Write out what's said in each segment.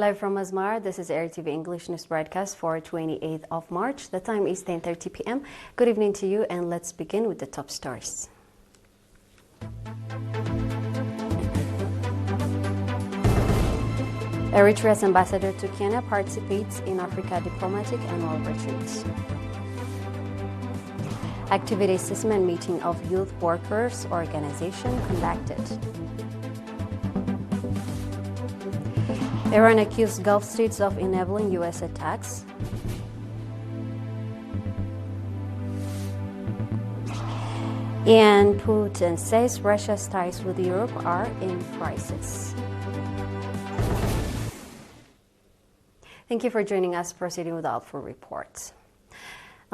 Live from Asmara, this is ERi-TV English News Broadcast for 28th of March. The time is 10:30 p.m. Good evening to you, and let's begin with the top stories. Eritrea's ambassador to Kenya participates in Africa diplomatic annual retreat. Activity assessment meeting of Youth Workers Organization conducted. Iran accused Gulf states of enabling U.S. attacks. And Putin says Russia's ties with Europe are in crisis. Thank you for joining us. Proceeding with the full report.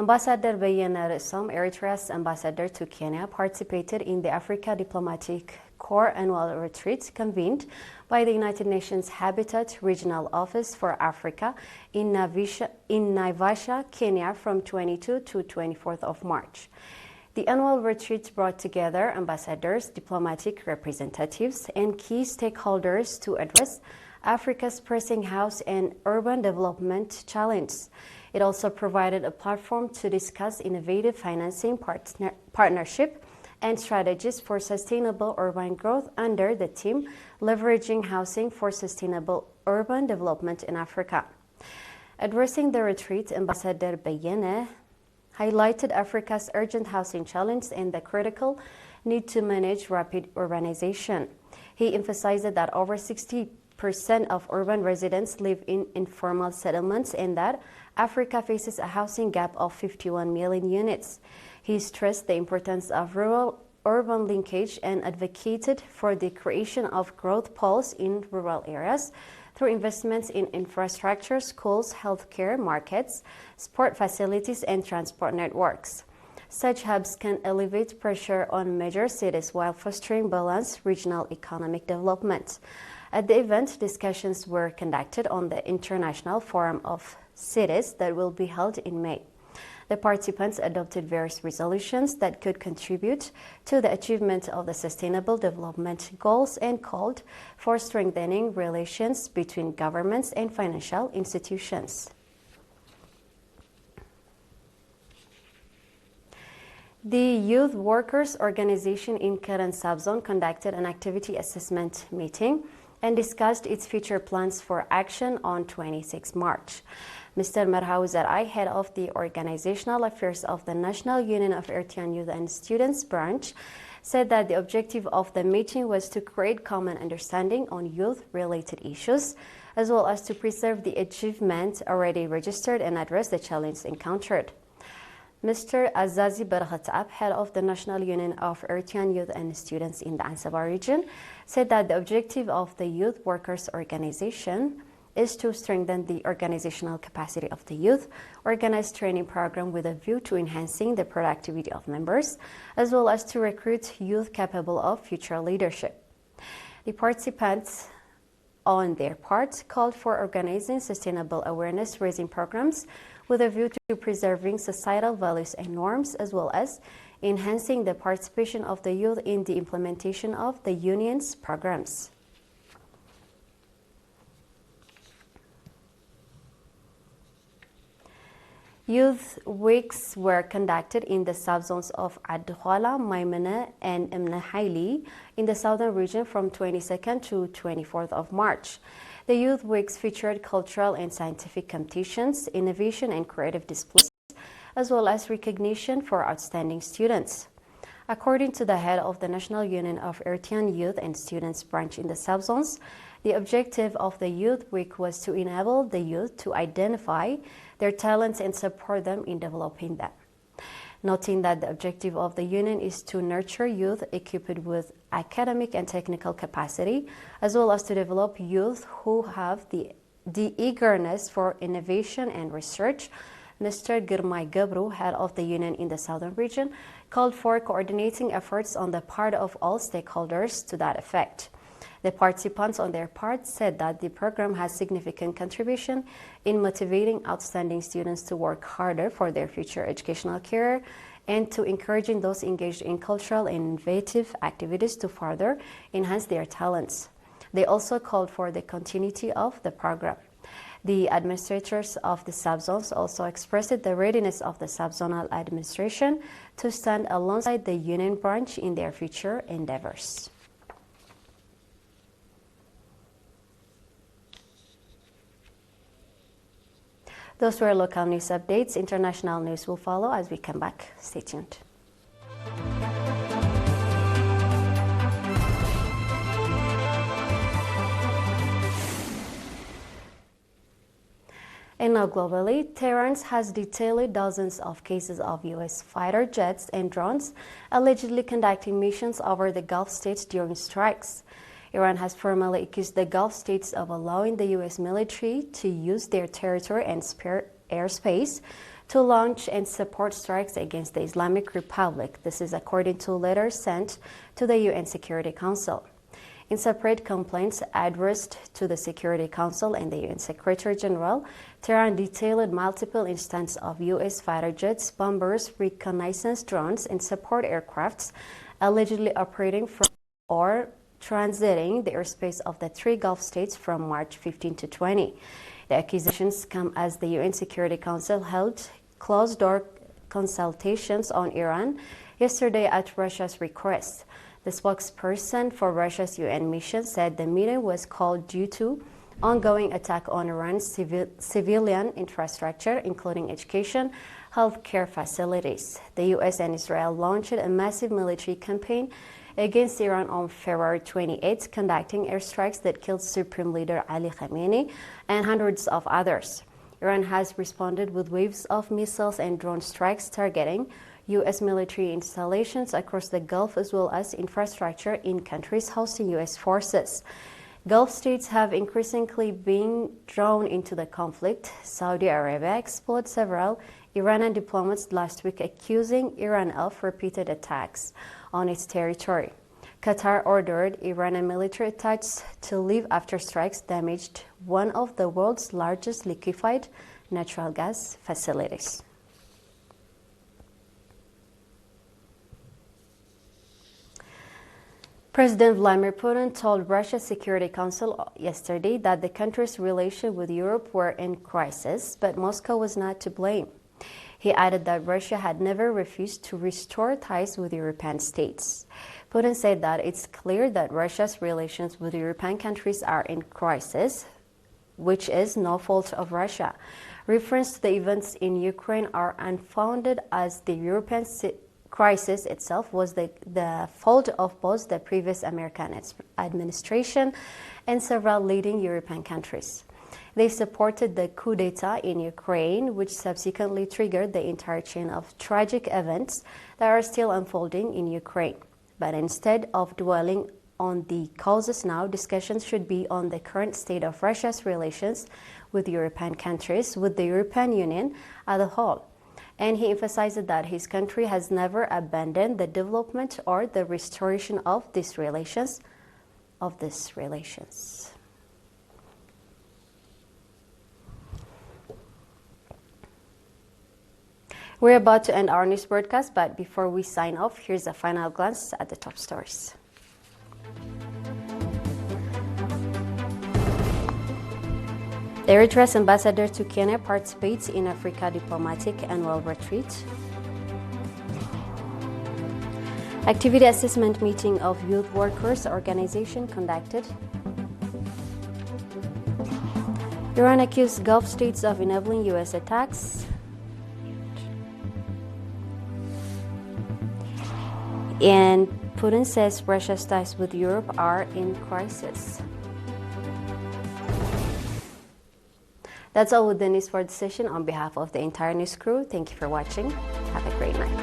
Ambassador Beyene Resom, Eritrea's ambassador to Kenya, participated in the Africa Diplomatic Corps annual retreat convened by the United Nations Habitat Regional Office for Africa in Naivasha, Kenya from 22 to 24th of March. The annual retreat brought together ambassadors, diplomatic representatives, and key stakeholders to address Africa's pressing house and urban development challenges. It also provided a platform to discuss innovative financing partnership and strategies for sustainable urban growth under the theme Leveraging Housing for Sustainable Urban Development in Africa. Addressing the retreat, Ambassador Beyene highlighted Africa's urgent housing challenge and the critical need to manage rapid urbanization. He emphasized that over 60% of urban residents live in informal settlements and that Africa faces a housing gap of 51 million units. He stressed the importance of rural-urban linkage and advocated for the creation of growth poles in rural areas through investments in infrastructure, schools, healthcare, markets, sport facilities, and transport networks. Such hubs can alleviate pressure on major cities while fostering balanced regional economic development. At the event, discussions were conducted on the International Forum of Cities that will be held in May. The participants adopted various resolutions that could contribute to the achievement of the Sustainable Development Goals and called for strengthening relations between governments and financial institutions. The Youth Workers Organization in Keren Subzone conducted an activity assessment meeting and discussed its future plans for action on 26 March. Mr. Merhawi Zerai, head of the Organizational Affairs of the National Union of Eritrean Youth and Students branch, said that the objective of the meeting was to create common understanding on youth-related issues, as well as to preserve the achievements already registered and address the challenges encountered. Mr. Azazi Berghatab, head of the National Union of Eritrean Youth and Students in the Ansaba region, said that the objective of the Youth Workers Organization is to strengthen the organizational capacity of the youth, organize training program with a view to enhancing the productivity of members, as well as to recruit youth capable of future leadership. The participants, on their part, called for organizing sustainable awareness-raising programs with a view to preserving societal values and norms, as well as enhancing the participation of the youth in the implementation of the union's programs. Youth weeks were conducted in the subzones of Adhuala, Maimene, and Emne Haili in the southern region from 22nd to 24th of March. The Youth Weeks featured cultural and scientific competitions, innovation and creative displays, as well as recognition for outstanding students. According to the head of the National Union of Eritrean Youth and Students branch in the subzones, the objective of the Youth Week was to enable the youth to identify their talents and support them in developing them. Noting that the objective of the union is to nurture youth equipped with academic and technical capacity, as well as to develop youth who have the eagerness for innovation and research, Mr. Girmay Gebru, head of the union in the southern region, called for coordinating efforts on the part of all stakeholders to that effect. The participants on their part said that the program has significant contribution in motivating outstanding students to work harder for their future educational career and to encouraging those engaged in cultural and innovative activities to further enhance their talents. They also called for the continuity of the program. The administrators of the subzones also expressed the readiness of the subzonal administration to stand alongside the union branch in their future endeavors. Those were local news updates. International news will follow as we come back. Stay tuned. And now globally, Tehran has detailed dozens of cases of U.S. fighter jets and drones allegedly conducting missions over the Gulf states during strikes. Iran has formally accused the Gulf states of allowing the U.S. military to use their territory and airspace to launch and support strikes against the Islamic Republic. This is according to letters sent to the UN Security Council. In separate complaints addressed to the Security Council and the UN Secretary General, Tehran detailed multiple instances of U.S. fighter jets, bombers, reconnaissance drones, and support aircrafts allegedly operating from or transiting the airspace of the three Gulf states from March 15 to 20. The accusations come as the UN Security Council held closed-door consultations on Iran yesterday at Russia's request. The spokesperson for Russia's UN mission said the meeting was called due to ongoing attack on Iran's civilian infrastructure, including education, healthcare facilities. The U.S. and Israel launched a massive military campaign against Iran on February 28, conducting airstrikes that killed Supreme Leader Ali Khamenei and hundreds of others. Iran has responded with waves of missiles and drone strikes targeting U.S. military installations across the Gulf as well as infrastructure in countries hosting U.S. forces. Gulf states have increasingly been drawn into the conflict. Saudi Arabia exploded several Iranian diplomats last week, accusing Iran of repeated attacks on its territory. Qatar ordered Iranian military attached to leave after strikes damaged one of the world's largest liquefied natural gas facilities. President Vladimir Putin told Russia's Security Council yesterday that the country's relations with Europe were in crisis, but Moscow was not to blame. He added that Russia had never refused to restore ties with European states. Putin said that it's clear that Russia's relations with European countries are in crisis, which is no fault of Russia. Reference to the events in Ukraine are unfounded, as the European crisis itself was the fault of both the previous American administration and several leading European countries. They supported the coup d'etat in Ukraine, which subsequently triggered the entire chain of tragic events that are still unfolding in Ukraine. But instead of dwelling on the causes now, discussions should be on the current state of Russia's relations with European countries, with the European Union as a whole. And he emphasized that his country has never abandoned the development or the restoration of these relations. We're about to end our news broadcast, but before we sign off, here's a final glance at the top stories. Eritrea's ambassador to Kenya participates in Africa diplomatic annual retreat. Activity assessment meeting of youth workers organization conducted. Iran accused Gulf states of enabling U.S. attacks. And Putin says Russia's ties with Europe are in crisis. That's all with the news for the session. On behalf of the entire news crew, thank you for watching. Have a great night.